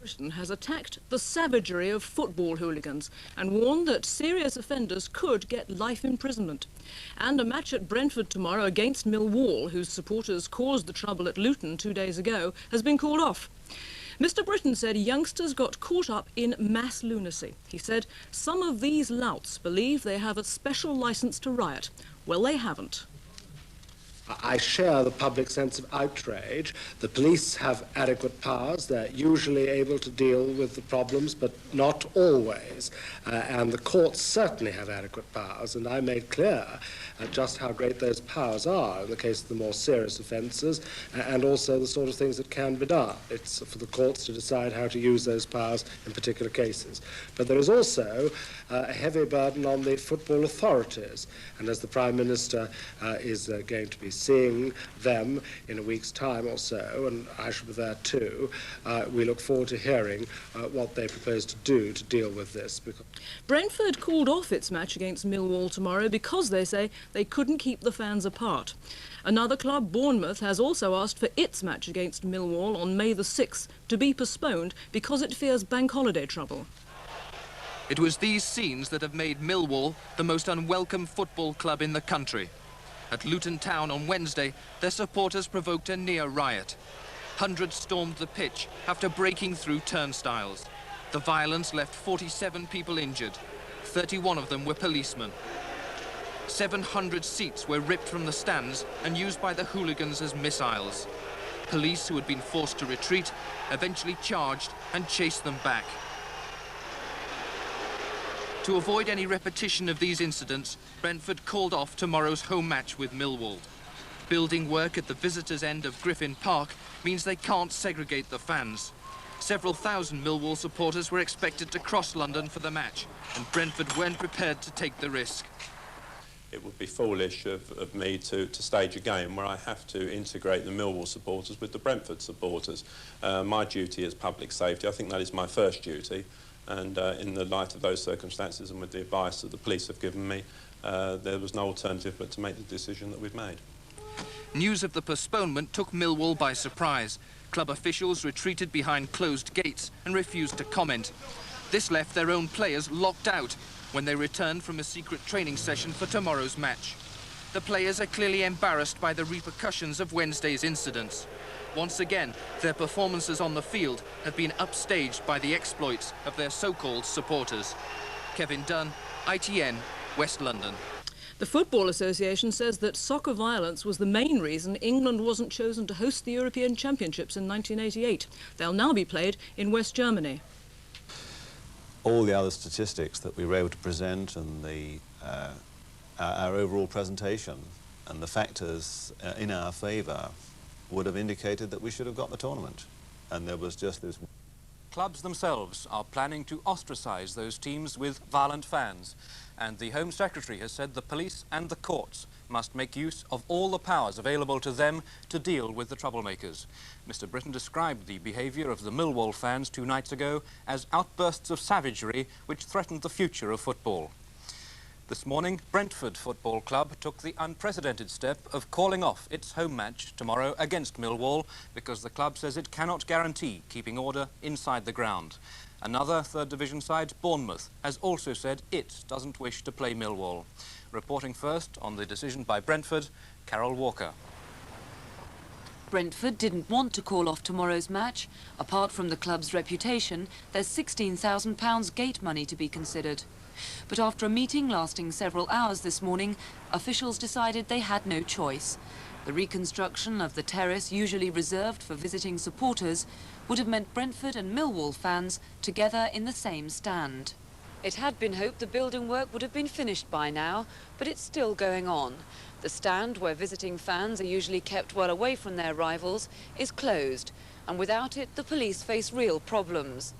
Britain has attacked the savagery of football hooligans and warned that serious offenders could get life imprisonment. And a match at Brentford tomorrow against Millwall, whose supporters caused the trouble at Luton 2 days ago, has been called off. Mr. Britton said youngsters got caught up in mass lunacy. He said some of these louts believe they have a special licence to riot. Well, they haven't. I share the public sense of outrage. The police have adequate powers. They're usually able to deal with the problems, but not always. And the courts certainly have adequate powers, and I made clear just how great those powers are in the case of the more serious offences, and also the sort of things that can be done. It's for the courts to decide how to use those powers in particular cases. But there is also a heavy burden on the football authorities, and as the Prime Minister is going to be seeing them in a week's time or so, and I shall be there too, we look forward to hearing what they propose to do to deal with this. Brentford called off its match against Millwall tomorrow because they say they couldn't keep the fans apart. Another club, Bournemouth, has also asked for its match against Millwall on May the 6th to be postponed because it fears bank holiday trouble. It was these scenes that have made Millwall the most unwelcome football club in the country. At Luton Town on Wednesday, their supporters provoked a near riot. Hundreds stormed the pitch after breaking through turnstiles. The violence left 47 people injured. 31 of them were policemen. 700 seats were ripped from the stands and used by the hooligans as missiles. Police, who had been forced to retreat, eventually charged and chased them back. To avoid any repetition of these incidents, Brentford called off tomorrow's home match with Millwall. Building work at the visitors' end of Griffin Park means they can't segregate the fans. Several thousand Millwall supporters were expected to cross London for the match, and Brentford weren't prepared to take the risk. It would be foolish of me to stage a game where I have to integrate the Millwall supporters with the Brentford supporters. My duty is public safety. I think that is my first duty. And in the light of those circumstances and with the advice that the police have given me, there was no alternative but to make the decision that we've made. News of the postponement took Millwall by surprise. Club officials retreated behind closed gates and refused to comment. This left their own players locked out when they returned from a secret training session for tomorrow's match. The players are clearly embarrassed by the repercussions of Wednesday's incidents. Once again, their performances on the field have been upstaged by the exploits of their so-called supporters. Kevin Dunn, ITN, West London. The Football Association says that soccer violence was the main reason England wasn't chosen to host the European Championships in 1988. They'll now be played in West Germany. All the other statistics that we were able to present and our overall presentation and the factors in our favour would have indicated that we should have got the tournament. And there was just this... Clubs themselves are planning to ostracise those teams with violent fans. And the Home Secretary has said the police and the courts must make use of all the powers available to them to deal with the troublemakers. Mr. Britton described the behaviour of the Millwall fans 2 nights ago as outbursts of savagery which threatened the future of football. This morning, Brentford Football Club took the unprecedented step of calling off its home match tomorrow against Millwall because the club says it cannot guarantee keeping order inside the ground. Another third division side, Bournemouth, has also said it doesn't wish to play Millwall. Reporting first on the decision by Brentford, Carol Walker. Brentford didn't want to call off tomorrow's match. Apart from the club's reputation, there's £16,000 gate money to be considered. But after a meeting lasting several hours this morning, officials decided they had no choice. The reconstruction of the terrace, usually reserved for visiting supporters, would have meant Brentford and Millwall fans together in the same stand. It had been hoped the building work would have been finished by now, but it's still going on. The stand, where visiting fans are usually kept well away from their rivals, is closed, and without it, the police face real problems.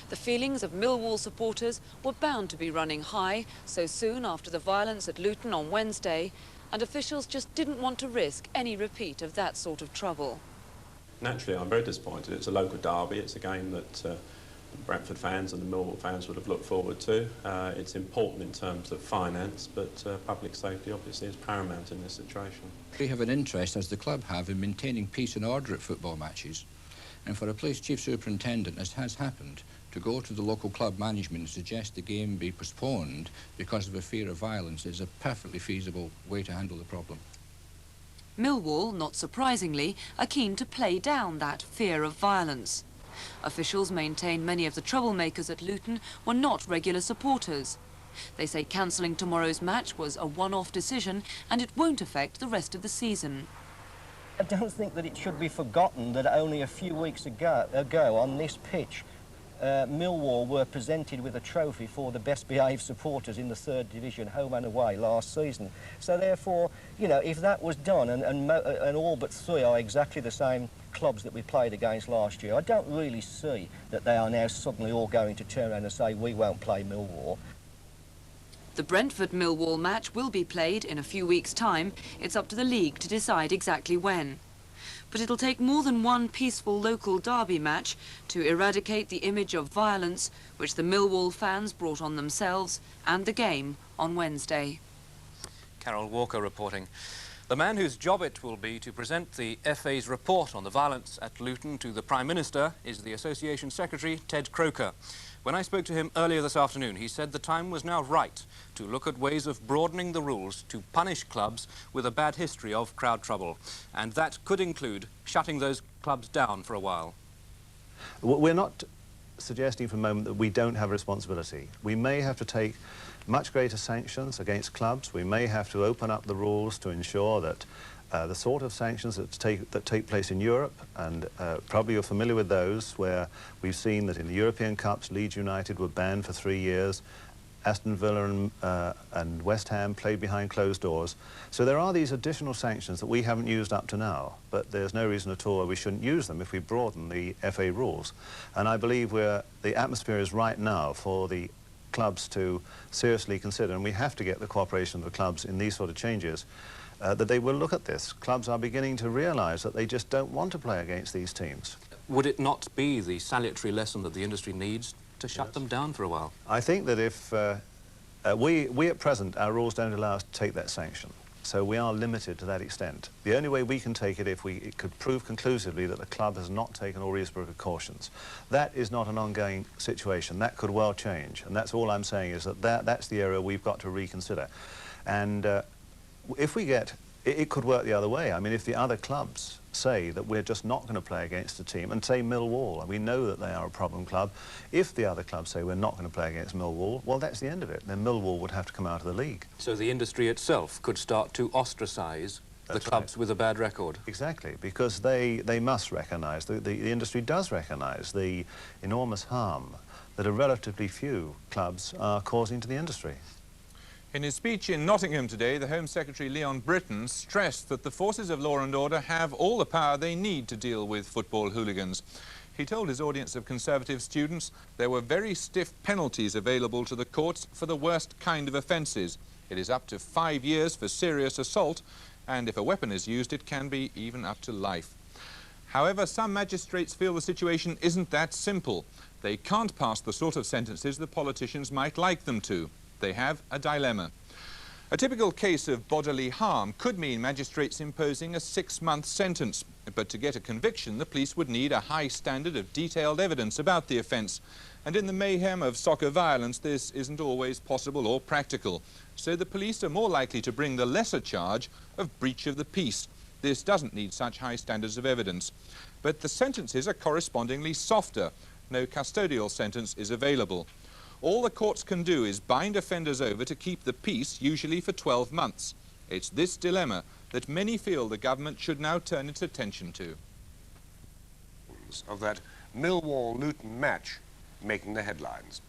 The feelings of Millwall supporters were bound to be running high so soon after the violence at Luton on Wednesday, and officials just didn't want to risk any repeat of that sort of trouble. Naturally, I'm very disappointed. It's a local derby. It's a game that the Brentford fans and the Millwall fans would have looked forward to. It's important in terms of finance, but public safety obviously is paramount in this situation. We have an interest, as the club have, in maintaining peace and order at football matches. And for a police chief superintendent, as has happened, to go to the local club management and suggest the game be postponed because of a fear of violence is a perfectly feasible way to handle the problem. Millwall, not surprisingly, are keen to play down that fear of violence. Officials maintain many of the troublemakers at Luton were not regular supporters. They say cancelling tomorrow's match was a one-off decision and it won't affect the rest of the season. I don't think that it should be forgotten that only a few weeks ago on this pitch, Millwall were presented with a trophy for the best behaved supporters in the 3rd Division, home and away, last season. So therefore, you know, if that was done and all but 3 are exactly the same clubs that we played against last year, I don't really see that they are now suddenly all going to turn around and say we won't play Millwall. The Brentford-Millwall match will be played in a few weeks' time. It's up to the league to decide exactly when. But it'll take more than one peaceful local derby match to eradicate the image of violence which the Millwall fans brought on themselves and the game on Wednesday. Carol Walker reporting. The man whose job it will be to present the FA's report on the violence at Luton to the Prime Minister is the Association Secretary, Ted Croker. When I spoke to him earlier this afternoon, he said the time was now right to look at ways of broadening the rules to punish clubs with a bad history of crowd trouble. And that could include shutting those clubs down for a while. We're not suggesting for a moment that we don't have a responsibility. We may have to take much greater sanctions against clubs. We may have to open up the rules to ensure that the sort of sanctions that take place in Europe, and probably you're familiar with those, where we've seen that in the European Cups, Leeds United were banned for 3 years, Aston Villa and West Ham played behind closed doors. So there are these additional sanctions that we haven't used up to now, but there's no reason at all why we shouldn't use them if we broaden the FA rules. And I believe the atmosphere is right now for the clubs to seriously consider, and we have to get the cooperation of the clubs in these sort of changes, that they will look at this. Clubs are beginning to realise that they just don't want to play against these teams. Would it not be the salutary lesson that the industry needs to shut them down for a while? I think that if we at present, our rules don't allow us to take that sanction, so we are limited to that extent. The only way we can take it if it could prove conclusively that the club has not taken all reasonable precautions. That is not an ongoing situation. That could well change, and that's all I'm saying is that's the area we've got to reconsider. And if we get, it could work the other way. I mean, if the other clubs say that we're just not going to play against a team, and say Millwall, and we know that they are a problem club, if the other clubs say we're not going to play against Millwall, well, that's the end of it. Then Millwall would have to come out of the league. So the industry itself could start to ostracise the clubs with a bad record. Exactly, because they must recognise, the industry does recognise the enormous harm that a relatively few clubs are causing to the industry. In his speech in Nottingham today, the Home Secretary Leon Britton stressed that the forces of law and order have all the power they need to deal with football hooligans. He told his audience of Conservative students there were very stiff penalties available to the courts for the worst kind of offences. It is up to 5 years for serious assault, and if a weapon is used, it can be even up to life. However, some magistrates feel the situation isn't that simple. They can't pass the sort of sentences the politicians might like them to. They have a dilemma. A typical case of bodily harm could mean magistrates imposing a 6-month sentence, but to get a conviction, the police would need a high standard of detailed evidence about the offence. And in the mayhem of soccer violence, this isn't always possible or practical. So the police are more likely to bring the lesser charge of breach of the peace. This doesn't need such high standards of evidence. But the sentences are correspondingly softer. No custodial sentence is available. All the courts can do is bind offenders over to keep the peace, usually for 12 months. It's this dilemma that many feel the government should now turn its attention to. Of that Millwall-Luton match making the headlines.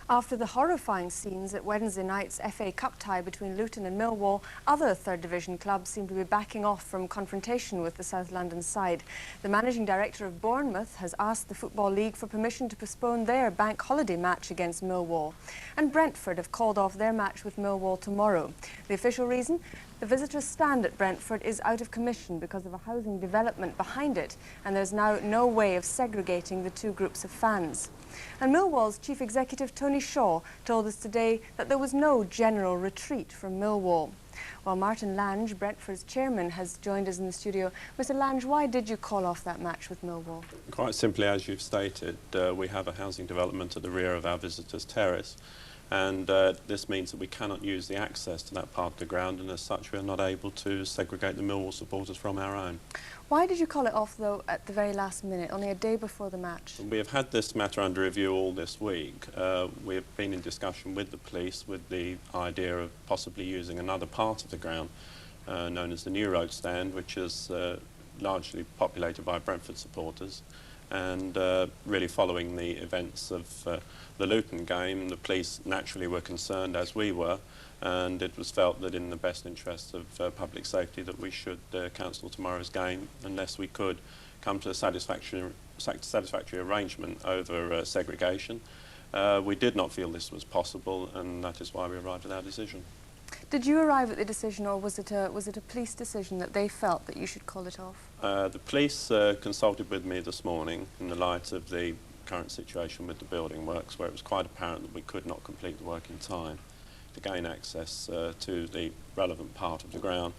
After the horrifying scenes at Wednesday night's FA Cup tie between Luton and Millwall, other third division clubs seem to be backing off from confrontation with the South London side. The managing director of Bournemouth has asked the Football League for permission to postpone their bank holiday match against Millwall. And Brentford have called off their match with Millwall tomorrow. The official reason? The visitors' stand at Brentford is out of commission because of a housing development behind it, and there's now no way of segregating the two groups of fans. And Millwall's chief executive, Tony Shaw, told us today that there was no general retreat from Millwall. While Martin Lange, Brentford's chairman, has joined us in the studio. Mr. Lange, why did you call off that match with Millwall? Quite simply, as you've stated, we have a housing development at the rear of our visitors' terrace, and this means that we cannot use the access to that part of the ground, and as such we are not able to segregate the Millwall supporters from our own. Why did you call it off, though, at the very last minute, only a day before the match? We have had this matter under review all this week. We have been in discussion with the police with the idea of possibly using another part of the ground known as the New Road Stand, which is largely populated by Brentford supporters. And really following the events of the Luton game, the police naturally were concerned, as we were, and it was felt that in the best interests of public safety that we should cancel tomorrow's game unless we could come to a satisfactory arrangement over segregation. We did not feel this was possible, and that is why we arrived at our decision. Did you arrive at the decision, or was it a police decision that they felt that you should call it off? The police consulted with me this morning in the light of the current situation with the building works, where it was quite apparent that we could not complete the work in time to gain access to the relevant part of the ground.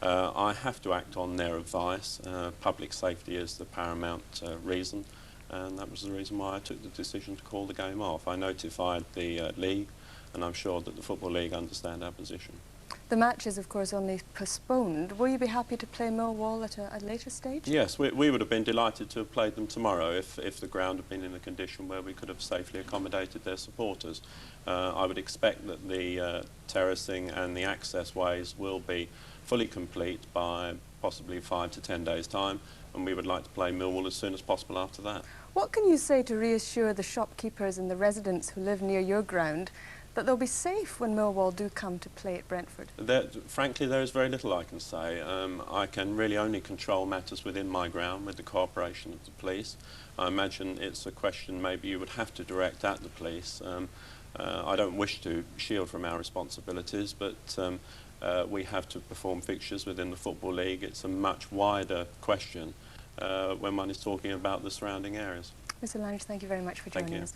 I have to act on their advice. Public safety is the paramount reason, and that was the reason why I took the decision to call the game off. I notified the league, and I'm sure that the Football League understand our position. The match is, of course, only postponed. Will you be happy to play Millwall at a later stage? Yes, we would have been delighted to have played them tomorrow if the ground had been in a condition where we could have safely accommodated their supporters. I would expect that the terracing and the access ways will be fully complete by possibly 5 to 10 days' time, and we would like to play Millwall as soon as possible after that. What can you say to reassure the shopkeepers and the residents who live near your ground that they'll be safe when Millwall do come to play at Brentford? Frankly, there is very little I can say. I can really only control matters within my ground with the cooperation of the police. I imagine it's a question maybe you would have to direct at the police. I don't wish to shield from our responsibilities, but we have to perform fixtures within the Football League. It's a much wider question when one is talking about the surrounding areas. Mr. Lange, thank you very much for joining us.